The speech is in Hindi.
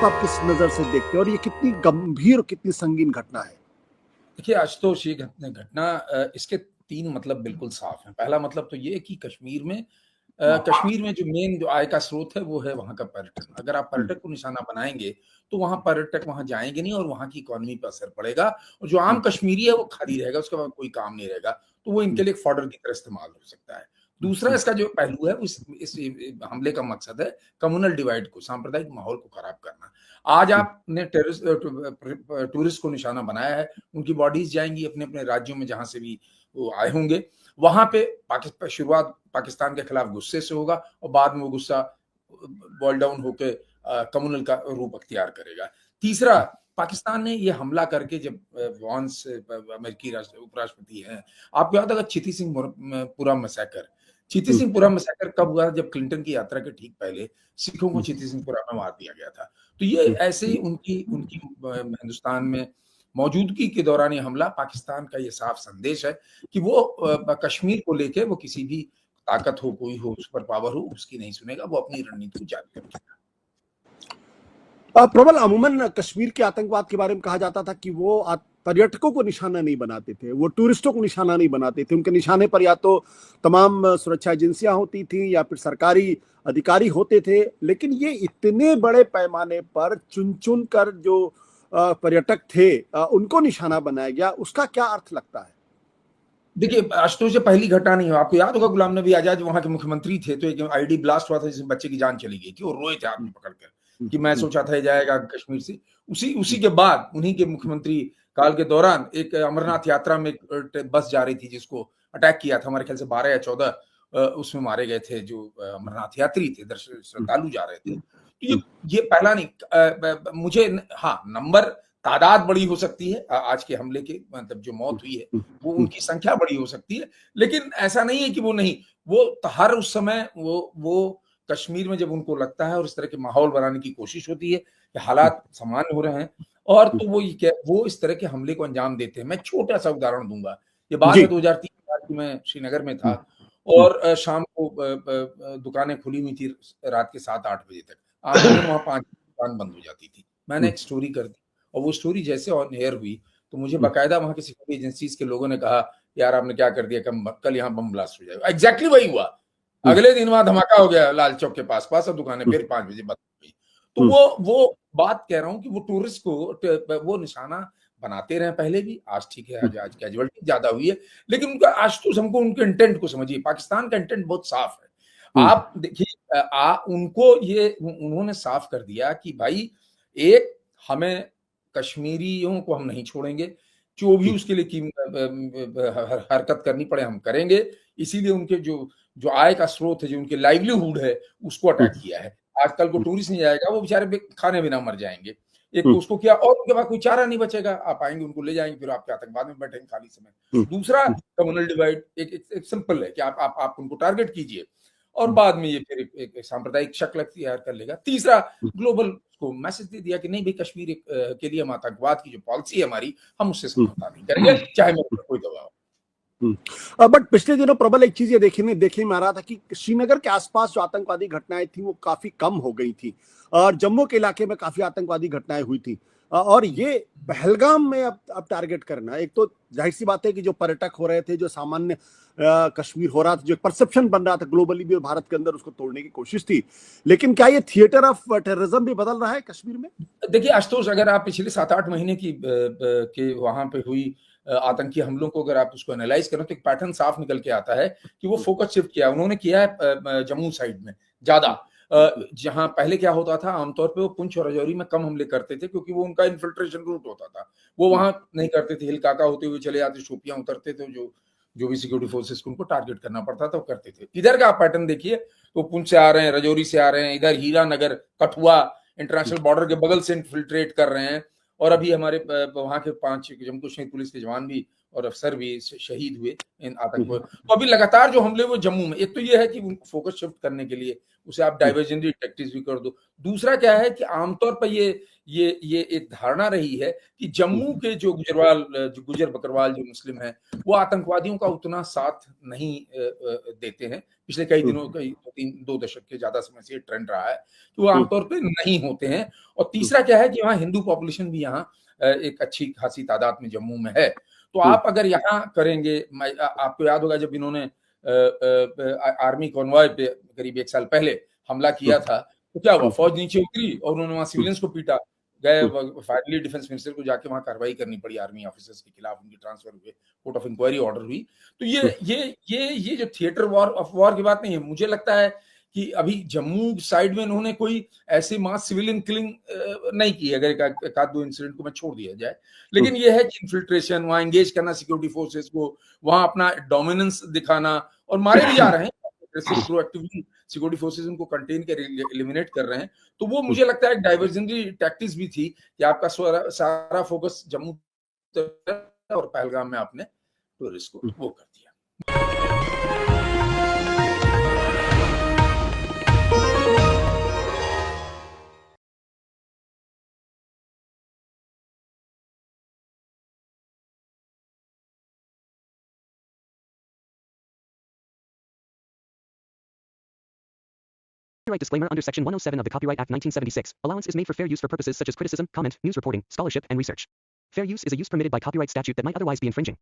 को आप किस नजर से देखते हैं और ये कितनी गंभीर और कितनी संगीन घटना है? देखिए, आशुतोष, ये घटना इसके 3 मतलब बिल्कुल साफ हैं। पहला मतलब तो ये है कि कश्मीर में जो मेन जो आय का स्रोत है वो है वहाँ का पर्यटन। अगर आप पर्यटक को निशाना बनाएँगे, तो वहाँ पर्यटक वहाँ जाएँगे नहीं और वहाँ की इकोनॉमी पे असर पड़ेगा और जो आम कश्मीरी है वो खाली रहेगा, उसके बाद कोई काम नहीं रहेगा। तो वो इनके लिए एक फॉडर की तरह इस्तेमाल हो सकता है। दूसरा इसका जो पहलू है, इस हमले का मकसद है कम्युनल डिवाइड को, सांप्रदायिक माहौल को खराब करना। आज आपने टूरिस्ट को निशाना बनाया है, उनकी बॉडीज़ जाएँगी अपने-अपने राज्यों में जहाँ से भी वो आए होंगे। वहाँ पे शुरुआत पाकिस्तान के खिलाफ गुस्से से होगा और बाद में वो गुस्सा बॉयल डाउन होके कम्युनल का रूप अख्तियार करेगा। तीसरा, पाकिस्तान ने ये हमला करके जब वॉन्स अमेरिकी उपराष्ट्रपति हैं, आपको याद होगा चीती सिंहपुरा मैसेकर कब हुआ? जब क्लिंटन की यात्रा के ठीक पहले सिखों को चीती सिंहपुरा में मार दिया गया था। तो ये ऐसे ही उनकी उनकी हिंदुस्तान में मौजूदगी के दौरान ये हमला पाकिस्तान का ये साफ संदेश है कि वो कश्मीर को लेके वो किसी भी ताकत हो, कोई हो, सुपर पावर हो, उसकी नहीं सुनेगा, वो अपनी रणनीति को जारी रखेगा। प्रबल, अमूमन कश्मीर के आतंकवाद के बारे में कहा जाता था कि वो पर्यटकों को निशाना नहीं बनाते थे, वो टूरिस्टों को निशाना नहीं बनाते थे। उनके निशाने पर या तो तमाम सुरक्षा एजेंसियां होती थी या फिर सरकारी अधिकारी होते थे। लेकिन ये इतने बड़े पैमाने पर चुन चुन कर जो पर्यटक थे उनको निशाना बनाया गया, उसका क्या अर्थ लगता है? देखिए, आशुतोष, ये पहली घटना नहीं है। आपको याद होगा गुलाम नबी आजाद वहाँ के मुख्यमंत्री थे, तो एक आईडी ब्लास्ट हुआ था जिसमें बच्चे की जान चली गई थी, वो रोए थे हाथ में पकड़कर कि मैं सोचा था ये जाएगा कश्मीर से। उसी के बाद उन्हीं के मुख्यमंत्री काल के दौरान एक अमरनाथ यात्रा में एक बस जा रही थी जिसको अटैक किया था। हमारे ख्याल से 12 या 14 उसमें मारे गए थे जो अमरनाथ यात्री थे, दर्शन श्रद्धालु जा रहे थे। तो ये पहला नहीं, मुझे हाँ, नंबर तादाद बड़ी हो सकती है, आज के हमले के मतलब जो मौत हुई है वो उनकी संख्या बड़ी हो सकती है, लेकिन ऐसा नहीं है कि वो नहीं, वो हर उस समय वो कश्मीर में जब उनको लगता है और इस तरह के माहौल बनाने की कोशिश होती है कि हालात सामान्य हो रहे हैं और तो वो इस तरह के हमले को अंजाम देते हैं। मैं छोटा-सा उदाहरण दूँगा। ये बात है 2003 की, मैं श्रीनगर में था और शाम को दुकानें खुली हुई थी रात के 7-8 बजे तक। आमूमन वहाँ 5 दुकान बंद हो जाती थी। मैंने एक स्टोरी कर दी और वो स्टोरी जैसे ऑन एयर हुई, तो मुझे बाकायदा वहाँ की सिक्योरिटी एजेंसीज़ के लोगों ने कहा, "यार, आपने क्या कर दिया, कल यहाँ बम ब्लास्ट हो जाएगा।" एग्ज़ैक्टली वही हुआ। अगले दिन वहाँ धमाका हो गया लाल चौक के पास और दुकानें फिर 5 बजे बंद हो गई। तो वो बात कह रहा हूँ कि वो टूरिस्ट को वो निशाना बनाते रहे पहले भी, आज ठीक है, आज कैजुअलिटी ज़्यादा हुई है, लेकिन उनका आज तो हमको उनके इंटेंट को समझिए। पाकिस्तान का इंटेंट बहुत साफ है। आप देखिए, उनको ये उन्होंने साफ कर दिया कि भाई, एक, हमें कश्मीरियों को हम नहीं छोड़ेंगे, जो भी उसके लिए हरकत करनी पड़े हम करेंगे। इसीलिए उनके जो आय का स्रोत है, जो उनके लाइवलीहुड है, उसको अटैक किया है। आजकल को टूरिस्ट नहीं आएगा, वो बेचारे खाने बिना मर जाएँगे। एक तो उसको किया और उनके पास कोई चारा नहीं बचेगा, आप आएँगे उनको ले जाएँगे, फिर आपके आतंकवाद में बैठेंगे खाली समय। दूसरा, कम्युनल डिवाइड एक सिंपल है कि आप उनको टारगेट कीजिए और बाद में ये फिर एक सांप्रदायिक शक्ल तैयार कर लेगा। तीसरा, ग्लोबल को मैसेज दे दिया कि नहीं भई, कश्मीर के लिए हम आतंकवाद की जो पॉलिसी है हमारी, हम उससे समझौता नहीं करेंगे, चाहे मेरे ऊपर कोई दबाव। बट पिछले दिनों प्रबल एक चीज ये देखने में आ रहा था कि श्रीनगर के आसपास जो आतंकवादी घटनाएं थी वो काफी कम हो गई थी और जम्मू के इलाके में काफी आतंकवादी घटनाएं हुई थी। और ये पहलगाम में अब टारगेट करना, एक तो जाहिर सी बात है कि जो पर्यटक हो रहे थे, जो सामान्य कश्मीर हो रहा था, जो परसेप्शन बन रहा था ग्लोबली भी और भारत के अंदर, उसको तोड़ने की कोशिश थी। लेकिन क्या ये थिएटर ऑफ टेररिज्म भी बदल रहा है कश्मीर में? देखिए आशुतोष, अगर आप पिछले 7-8 महीने की के वहाँ पे हुई आतंकी हमलों को अगर आप उसको एनालाइज करें तो एक पैटर्न साफ निकल के आता है कि वो फोकस शिफ्ट किया उन्होंने किया है जम्मू साइड में ज्यादा। जहां पहले क्या होता था, आमतौर पे वो पुंछ और राजौरी में कम हमले करते थे क्योंकि वो उनका इन्फिल्ट्रेशन रूट होता था। वो वहां नहीं करते थे, हिलकाका होते हुए चले जाते, शोपियां उतरते थे, जो भी सिक्योरिटी फोर्सेस को उनको टारगेट करना पड़ता था वो करते थे। इधर का आप पैटर्न देखिए, तो पुंछ से आ रहे हैं, राजौरी से आ रहे हैं, इधर हीरा नगर, कठुआ इंटरनेशनल बॉर्डर के बगल से इन्फिल्ट्रेट कर रहे हैं और अभी हमारे वहां के 5 जम्मू कश्मीर पुलिस के जवान भी और अफसर भी शहीद हुए इन आतंकवाद। तो अभी लगातार जो हमले वो जम्मू में, एक तो ये है कि उनको फोकस शिफ्ट करने के लिए उसे आप डाइवर्जनरी टैक्टिक्स भी कर दो। दूसरा क्या है कि आमतौर पर ये एक धारणा रही है कि जम्मू के जो गुजर बकरवाल जो मुस्लिम हैं, वो आतंकवादियों का उतना साथ नहीं देते हैं। पिछले कई दिनों, कई 2 दशक के ज्यादा समय से ये ट्रेंड रहा है कि वो आमतौर पे नहीं होते हैं। और तीसरा क्या है कि वहाँ हिंदू पॉपुलेशन भी यहाँ एक अच्छी खासी तादाद में जम्मू में है। तो आप अगर यहाँ करेंगे, आपको याद होगा जब इन्होंने आर्मी कॉन्वॉय पे करीब 1 साल पहले हमला किया था, तो क्या हुआ, फौज नीचे उतरी और उन्होंने वहां सिविलियंस को पीटा। गए फाइनली डिफेंस मिनिस्टर को जाके वहां कार्रवाई करनी पड़ी, आर्मी ऑफिसर्स के खिलाफ उनकी ट्रांसफर हुए, कोर्ट ऑफ इंक्वायरी ऑर्डर हुई। तो ये जो थिएटर वॉर की बात नहीं है। मुझे लगता है कि अभी जम्मू साइड में इन्होंने कोई ऐसी मास सिविलियन किलिंग नहीं की, अगर एक आध 2 इंसिडेंट को मैं छोड़ दिया जाए। लेकिन ये है कि इन्फिल्ट्रेशन, वहां एंगेज करना सिक्योरिटी फोर्सेस को, वहां अपना डोमिनेंस दिखाना, और मारे भी जा रहे हैं प्रोएक्टिवली, सिक्योरिटी फोर्सेस उनको कंटेन कर एलिमिनेट कर रहे हैं। तो वो मुझे लगता है एक डाइवर्जनरी टैक्टिक्स भी थी कि आपका सारा फोकस जम्मू और पहलगाम में आपने टूरिस्ट को वो कर दिया। Copyright disclaimer under Section 107 of the Copyright Act 1976. Allowance is made for fair use for purposes such as criticism, comment, news reporting, scholarship, and research. Fair use is a use permitted by copyright statute that might otherwise be infringing.